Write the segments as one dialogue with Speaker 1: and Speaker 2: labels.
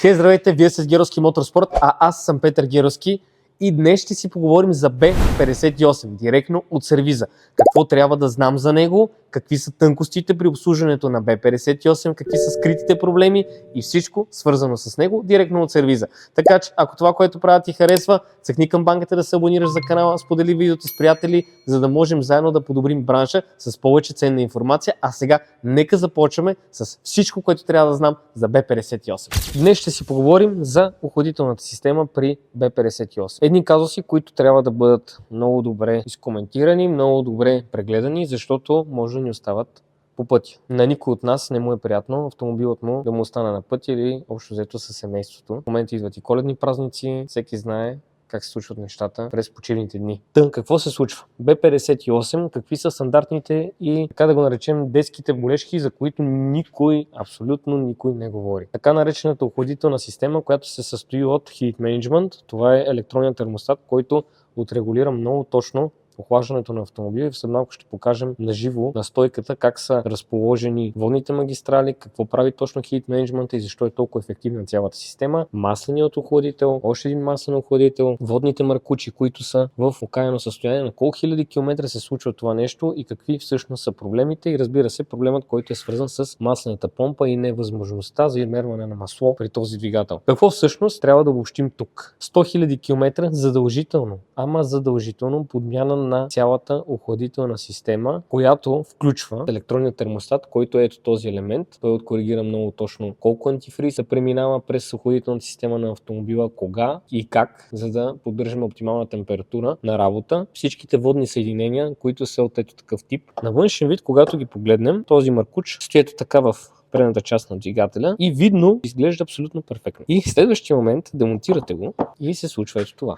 Speaker 1: Хей, здравейте, вие сте с Геровски Моторспорт, а аз съм Петър Геровски и днес ще си поговорим за B58, директно от сервиза. Какво трябва да знам за него, какви са тънкостите при обслужването на B58, какви са скритите проблеми и всичко свързано с него директно от сервиза. Така че, ако това, което правя ти харесва, цъкни камбанката да се абонираш за канала, сподели видеото с приятели, за да можем заедно да подобрим бранша с повече ценна информация. А сега нека започваме с всичко, което трябва да знам за B58. Днес ще си поговорим за охладителната система при B58. Едни казуси, които трябва да бъдат много добре изкоментирани, много добре прегледани, защото може да ни остават по пътя. На никой от нас не му е приятно автомобилът му да му остане на пътя или общо взето със семейството. В момента идват и коледни празници, всеки знае как се случват нещата през почивните дни. Какво се случва? B58, какви са стандартните и, така да го наречем, детските болешки, за които никой, абсолютно никой не говори. Така наречената охладителна система, която се състои от Heat Management, това е електронният термостат, който отрегулира много точно охлаждането на автомобила и след малко ще покажем на живо на стойката как са разположени водните магистрали, какво прави точно Heat Management и защо е толкова ефективна цялата система. Масленият охладител, още един маслен охладител, водните маркучи, които са в окаяно състояние, на колко хиляди километра се случва това нещо и какви всъщност са проблемите и разбира се проблемът, който е свързан с маслената помпа и невъзможността за измерване на масло при този двигател. Какво всъщност трябва да обобщим тук? 100 000 км задължително, ама задължително подмяна на цялата охладителна система, която включва електронния термостат, който е ето този елемент. Той откоригира много точно колко антифриз се преминава през охладителната система на автомобила, кога и как, за да поддържаме оптимална температура на работа. Всичките водни съединения, които са от ето такъв тип. На външен вид, когато ги погледнем, този маркуч стои ето така в предната част на двигателя и видно изглежда абсолютно перфектно. И в следващия момент демонтирате го и се случва ето това.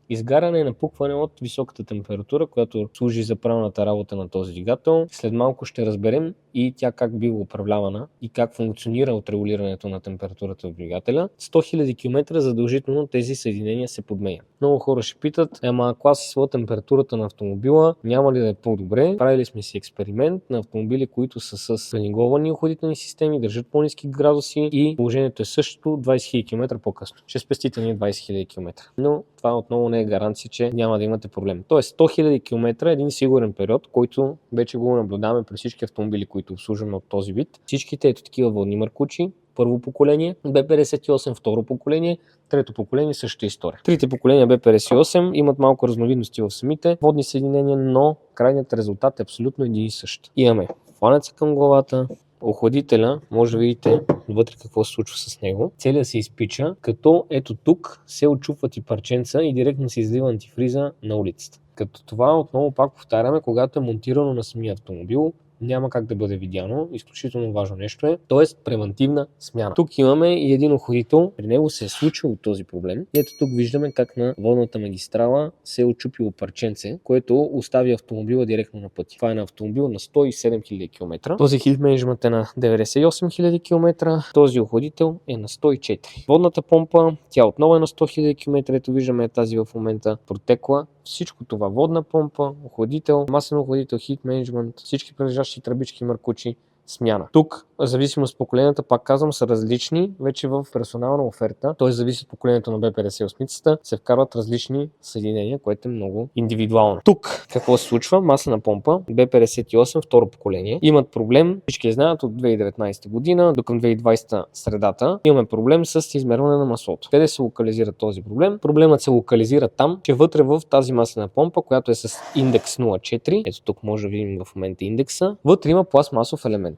Speaker 1: Изгаряне и напукване от високата температура, която служи за правилната работа на този двигател. След малко ще разберем и тя как бива управлявана и как функционира от регулирането на температурата в двигателя. 100 000 км задължително тези съединения се подменят. Много хора ще питат, ако аз си своя температурата на автомобила, няма ли да е по-добре? Правили сме си експеримент на автомобили, които са с пенинговани охладителни системи, държат по-ниски градуси и положението е също 20 000 км по-късно. Ще спестите ни 20 000 км. Но това отново не е гаранция, че няма да имате проблем. Тоест 100 000 км е един сигурен период, който вече го наблюдаваме при всички автомобили, които обслужваме от този вид. Всичките ето такива водни маркучи, първо поколение, B58, второ поколение, трето поколение, същата история. Трите поколения B58 имат малко разновидности в самите водни съединения, но крайният резултат е абсолютно един и същ. Имаме фланеца към главата, охладителя, може да видите вътре какво се случва с него. Целият се изпича, като ето тук се очупват и парченца и директно се излива антифриза на улицата. Като това отново пак повтаряме, когато е монтирано на самия автомобил, няма как да бъде видяно. Изключително важно нещо е, т.е. превантивна смяна. Тук имаме и един охладител, при него се е случил този проблем. И ето тук виждаме как на водната магистрала се е очупило парченце, което остави автомобила директно на пътя. Това е на автомобил на 107 000 км. Този Heat Management е на 98 000 км. Този охладител е на 104. Водната помпа, тя отново е на 100 000 км. Ето виждаме тази в момента протекла. Всичко това, водна помпа, охладител, маслен охладител, Heat Management, всички прилежащи тръбички, маркучи, смяна. Тук, в зависимост от поколенията, пак казвам, са различни вече в персонална оферта, т.е. зависи от поколението на B58, се вкарват различни съединения, което е много индивидуално. Тук какво се случва? Маслена помпа, B58, второ поколение. Имат проблем, всички знаят, от 2019 година до към 2020 средата. Имаме проблем с измерване на маслото. Къде се локализира този проблем? Проблемът се локализира там, че вътре в тази маслена помпа, която е с индекс 0,4, ето тук може да видим в момента индекса, вътре има пластмасов елемент.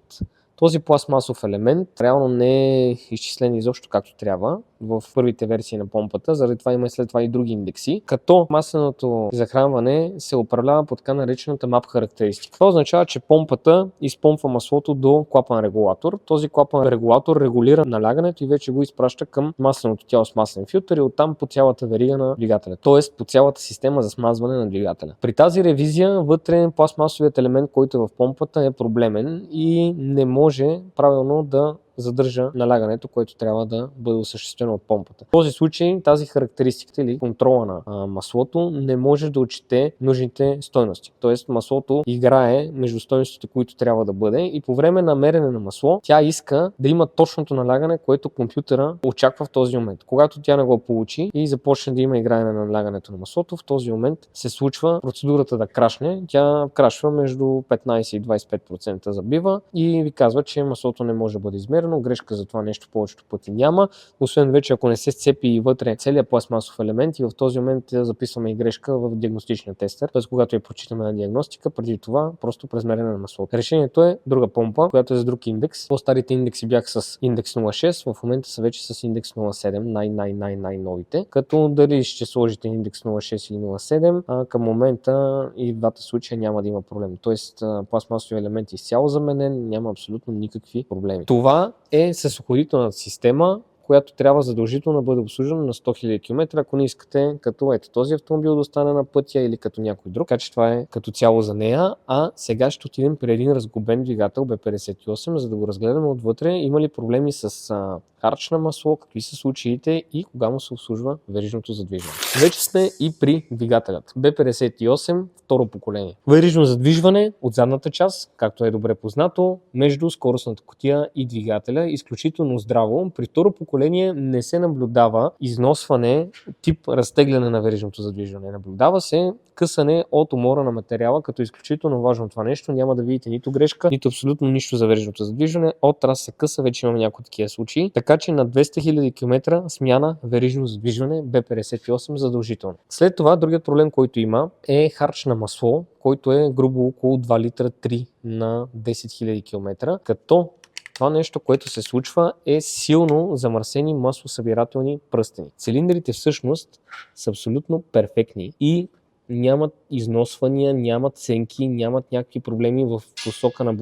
Speaker 1: Този пластмасов елемент реално не е изчислен изобщо както трябва в първите версии на помпата, заради това има след това и други индекси, като масленото захранване се управлява по така наречената MAP характеристика. Това означава, че помпата изпомпва маслото до клапан регулатор. Този клапан регулатор регулира налягането и вече го изпраща към масленото тяло с маслен филтър и оттам по цялата верига на двигателя, т.е. по цялата система за смазване на двигателя. При тази ревизия вътре пластмасовият елемент, който е в помпата, е проблемен и не може правилно да задържа налягането, което трябва да бъде осъществено от помпата. В този случай тази характеристика или контрола на маслото не може да отчете нужните стойности. Тоест маслото играе между стойностите, които трябва да бъде, и по време на мерене на масло тя иска да има точното налягане, което компютъра очаква в този момент. Когато тя не го получи и започне да има играене на налягането на маслото, в този момент се случва процедурата да крашне. Тя крашва между 15 и 25% забива и ви казва, че маслото не може да бъде измерено. Грешка за това нещо повечето пъти няма, освен вече ако не се сцепи и вътре целият пластмасов елемент, и в този момент записваме и грешка в диагностичния тестер. Т.е. когато я прочитаме на диагностика, преди това просто през мерене на маслото. Решението е друга помпа, която е с друг индекс. По-старите индекси бяха с индекс 0.6, в момента са вече с индекс 0.7, най-новите. Като дали ще сложите индекс 0.6 или 0.7, към момента и в двата случая няма да има проблем. Тоест пластмасовия елемент е изцяло заменен, няма абсолютно никакви проблеми. Това е с охладителната система, която трябва задължително да бъде обслужена на 100 000 км, ако не искате като този автомобил да остане на пътя или като някой друг. Така че това е като цяло за нея. А сега ще отидем при един разглобен двигател B58, за да го разгледаме отвътре. Има ли проблеми с харч на масло, какви са случаите и кога му се обслужва верижното задвижване. Вече сме и при двигателят. B58, второ поколение. Верижно задвижване от задната част, както е добре познато, между скоростната кутия и двигателя. Изключително здраво. При второ поколение не се наблюдава износване тип разтегляне на верижното задвижване. Наблюдава се късане от умора на материала, като изключително важно това нещо. Няма да видите нито грешка, нито абсолютно нищо за верижното задвижване. От раз се къса, вече имаме някои такива случаи. Така че на 200 000 км смяна верижно задвижване B58 задължително. След това другият проблем, който има, е харч на масло, който е грубо около 2 литра 3 на 10 000 км, като това нещо, което се случва, е силно замърсени маслосъбирателни пръстени. Цилиндрите всъщност са абсолютно перфектни и нямат износвания, нямат сенки, нямат някакви проблеми в посока на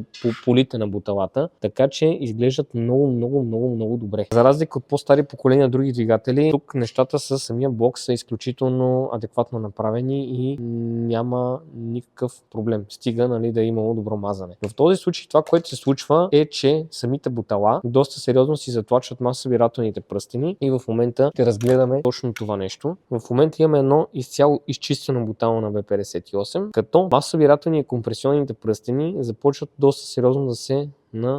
Speaker 1: полите на буталата, така че изглеждат много добре. За разлика от по-стари поколения други двигатели, тук нещата с самия блок са изключително адекватно направени и няма никакъв проблем. Стига да е имало добро мазане. В този случай това, което се случва, е, че самите бутала доста сериозно си затлачват маслосъбирателните пръстени и в момента ще разгледаме точно това нещо. В момента имаме едно изцяло изчистено бутало на B58, като маслосъбирателни и компресионните пръстени започват доста сериозно да се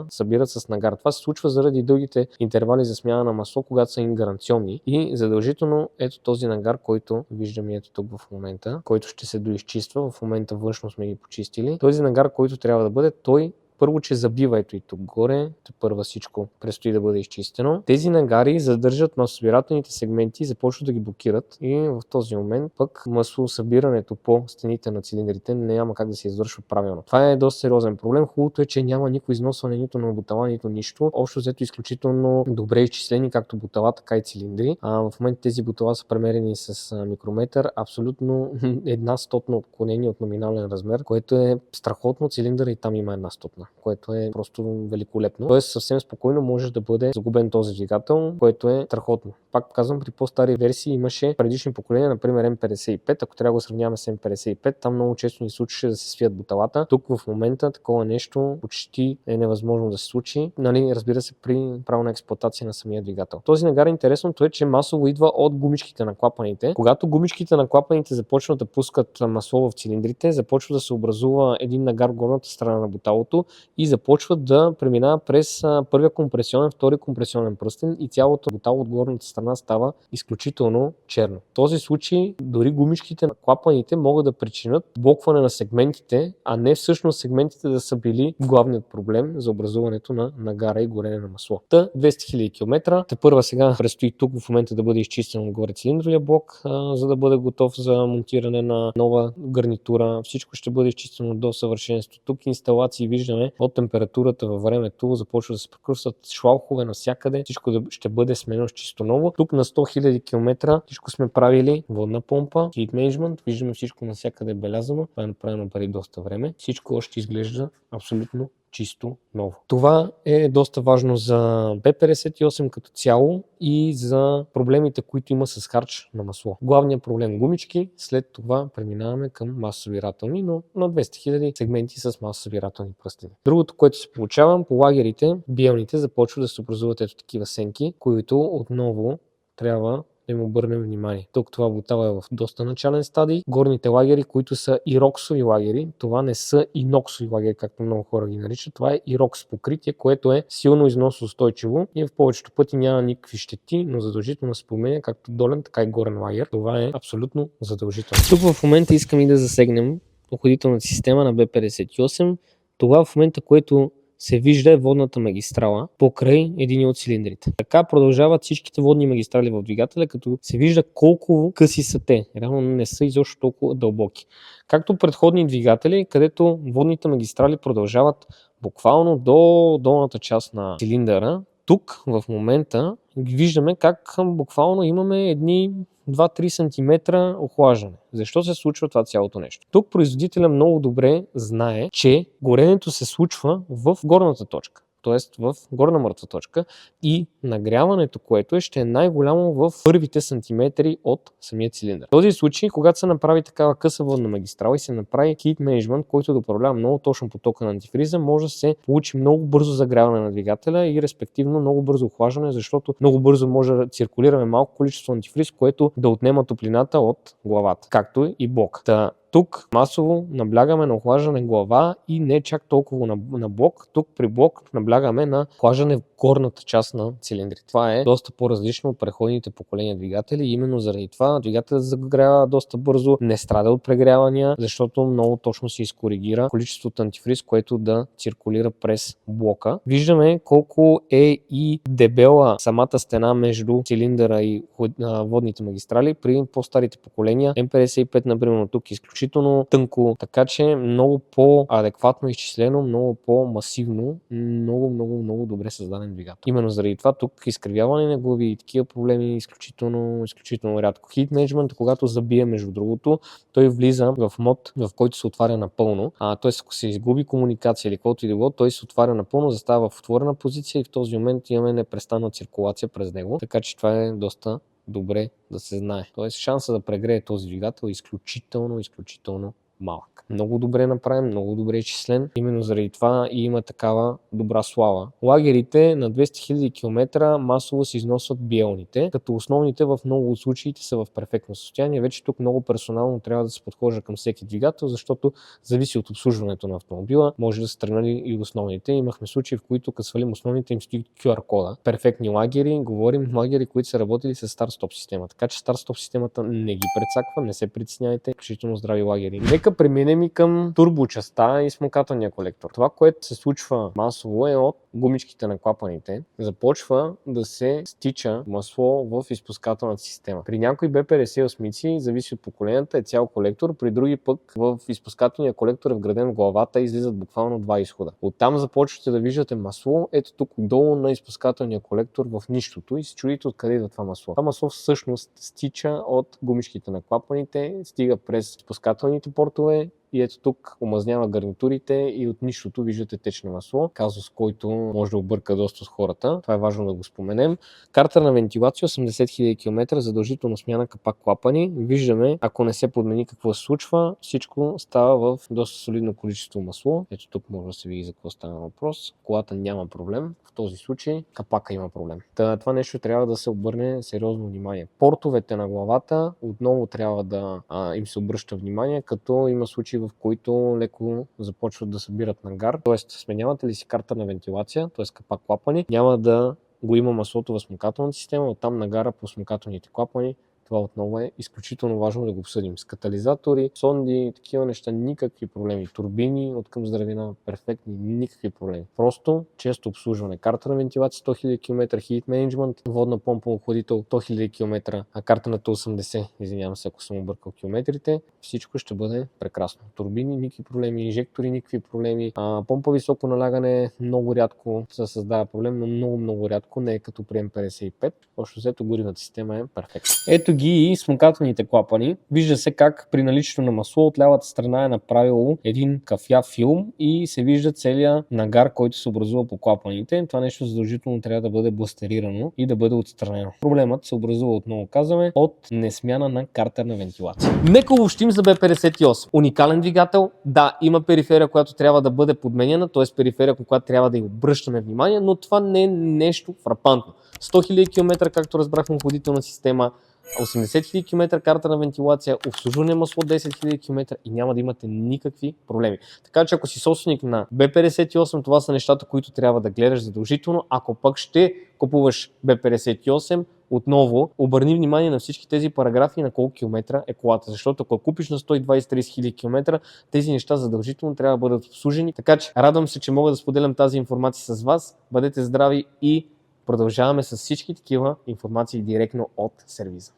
Speaker 1: събират с нагар. Това се случва заради дългите интервали за смяна на масло, когато са ингаранционни, и задължително ето този нагар, който виждаме ето тук в момента, който ще се доизчиства. В момента външно сме ги почистили. Този нагар, който трябва да бъде, той първо, че забива ето и тук горе, първа всичко предстои да бъде изчистено. Тези нагари задържат маслосъбирателните сегменти и започват да ги блокират, и в този момент пък маслосъбирането по стените на цилиндрите няма как да се извършва правилно. Това е доста сериозен проблем. Хубавото е, че няма никой износване нито на бутала, нито нищо. Общо взето изключително добре изчислени както бутала, така и цилиндри. В момента тези бутала са премерени с микрометър, абсолютно 1/100 отклонение от номинален размер, което е страхотно. Цилиндъра и там има 1/100. Което е просто великолепно. Тоест съвсем спокойно може да бъде загубен този двигател, което е страхотно. Пак казвам, при по-стари версии имаше предишни поколения, например M55, ако трябва да го сравняваме с M55, там много често ни случваше да се свият буталата. Тук в момента такова нещо почти е невъзможно да се случи, разбира се, при правилна експлоатация на самия двигател. Този нагар, интересното е, че масово идва от гумичките на клапаните. Когато гумичките на клапаните започват да пускат масло в цилиндрите, започва да се образува един нагар в горната страна на буталото и започват да преминава през първия компресионен, втори компресионен пръстен и цялото бутало от горната страна става изключително черно. В този случай дори гумичките на клапаните могат да причинят блокване на сегментите, а не всъщност сегментите да са били главният проблем за образуването на нагара и горене на масло. 200 000 км. Тепърва сега предстои тук в момента да бъде изчистен отгоре цилиндровия блок, за да бъде готов за монтиране на нова гарнитура. Всичко ще бъде изчистено до съвършенство. Тук инсталации виждаме от температурата във времето започва да се прекръстват шлаухове навсякъде. Всичко ще бъде сменено с чисто ново. Тук на 100 000 км всичко сме правили. Водна помпа, heat management, виждаме всичко навсякъде белязано. Това е направено преди доста време. Всичко още изглежда абсолютно чисто ново. Това е доста важно за B58 като цяло и за проблемите, които има с харч на масло. Главният проблем гумички, след това преминаваме към масосъбирателни, но на 200 000 сегменти с масосъбирателни пръстени. Другото, което се получава по лагерите, биелните започват да се образуват ето такива сенки, които отново трябва да им обърнем внимание. Тук това бутала е в доста начален стадий. Горните лагери, които са ироксови лагери, това не са иноксови лагери, както много хора ги наричат. Това е ирокс покритие, което е силно износоустойчиво и в повечето пъти няма никакви щети, но задължително се променя както долен, така и горен лагер. Това е абсолютно задължително. Тук в момента искам и да засегнем охладителната система на B58. Това в момента, което се вижда е водната магистрала покрай един от цилиндрите. Така продължават всичките водни магистрали в двигателя, като се вижда колко къси са те. Реално не са изобщо толкова дълбоки. Както предходни двигатели, където водните магистрали продължават буквално до долната част на цилиндъра. Тук в момента виждаме как буквално имаме едни 2-3 см охлаждане. Защо се случва това цялото нещо? Тук производителя много добре знае, че горенето се случва в горната точка, т.е. в горна мъртва точка и нагряването, което ще е най-голямо в първите сантиметри от самия цилиндър. В този случай, когато се направи такава къса водна магистрала и се направи heat management, който да управлява много точно потока на антифриза, може да се получи много бързо загряване на двигателя и респективно много бързо охлаждане, защото много бързо може да циркулираме малко количество антифриз, което да отнема топлината от главата, както и блок. Тук масово наблягаме на охлаждане глава и не чак толкова на блок. Тук при блок наблягаме на охлаждане в горната част на цилиндрите. Това е доста по-различно от преходните поколения двигатели и именно заради това двигателят загрява доста бързо, не страда от прегрявания, защото много точно се изкоригира количеството антифриз, което да циркулира през блока. Виждаме колко е и дебела самата стена между цилиндъра и водните магистрали. При по-старите поколения М55, например, тук изключително тънко, така че много по-адекватно изчислено, много по-масивно, много добре създаден двигател. Именно заради това тук изкривяване на глави и такива проблеми изключително рядко. Heat management, когато забие между другото, той влиза в мод, в който се отваря напълно. Т.е. ако се изгуби комуникация или каквото и да било, той се отваря напълно, застава в отворена позиция и в този момент имаме непрестанна циркулация през него, така че това е доста добре да се знае. Тоест шанса да прегрее този двигател е изключително малък. Много добре направен, много добре изчислен. Именно заради това и има такава добра слава. Лагерите на 200 000 км масово се износват биелните, като основните в много от случаите са в перфектно състояние. Вече тук много персонално трябва да се подхожда към всеки двигател, защото зависи от обслужването на автомобила. Може да са тръгнали и основните. Имахме случаи, в които като свалим основните им стои QR кода. Перфектни лагери, говорим лагери, които са работили с старт-стоп система. Така че старт-стоп системата не ги прецаква, не се притеснявайте, включително здрави лагери. Нека преминем и към турбочаста и смукателния колектор. Това, което се случва масово е от гумичките на клапаните. Започва да се стича масло в изпускателната система. При някои B58 зависи от поколенията е цял колектор, при други пък в изпускателния колектор е вграден в главата и излизат буквално два изхода. Оттам започвате да виждате масло, ето тук долу на изпускателния колектор в нищото и се чудите откъде идва това масло. Това масло всъщност стича от гумичките на клапаните, стига през изпускателните портове и ето тук омазнява гарнитурите и от нищото виждате течно масло, казус, който може да обърка доста с хората. Това е важно да го споменем. Карта на вентилация 80 000 км, задължително смяна капак клапани. Виждаме, ако не се подмени какво се случва, всичко става в доста солидно количество масло. Ето тук може да се види за какво става въпрос. Колата няма проблем. В този случай капака има проблем. Това нещо трябва да се обърне сериозно внимание. Портовете на главата отново трябва да им се обръща внимание, като има случаи, в които леко започват да събират нагар. Тоест, сменявате ли си карта на вентилация, т.е. капак клапани, няма да го има маслото в смукателната система, оттам нагара по смукателните клапани. Това отново е изключително важно да го обсъдим. С катализатори, сонди, такива неща, никакви проблеми. Турбини от към здравина, перфектни, никакви проблеми. Просто често обслужване. Карта на вентилация 100 000 км, heat management, водна помпа, охладител 100 000 км, а картаната 80, извинявам се, ако съм объркал километрите, всичко ще бъде прекрасно. Турбини, никакви проблеми, инжектори, никакви проблеми, помпа високо налягане много рядко се създава проблем, но много рядко, не е като при М55. Общо взето горивната система е перфектна. Ето ги и смукателните клапани. Вижда се как при наличието на масло от лявата страна е направило един кафяв филм и се вижда целият нагар, който се образува по клапаните. Това нещо задължително трябва да бъде бластерирано и да бъде отстранено. Проблемът се образува, отново казваме, от несмяна на картерна вентилация. Нека обобщим за B58. Уникален двигател, да, има периферия, която трябва да бъде подменена, т.е. периферия, към която трябва да й обръщаме внимание, но това не е нещо фрапантно. 100 000 км, както разбрахме, охладителна система, 80 000 км карта на вентилация, обслужване масло 10 000 км и няма да имате никакви проблеми. Така че ако си собственик на B58, това са нещата, които трябва да гледаш задължително. Ако пък ще купуваш B58, отново обърни внимание на всички тези параграфи и на колко километра е колата, защото ако купиш на 120-30 хиляди км, тези неща задължително трябва да бъдат обслужени. Така че радвам се, че мога да споделям тази информация с вас. Бъдете здрави и продължаваме с всички такива информации директно от сервиза.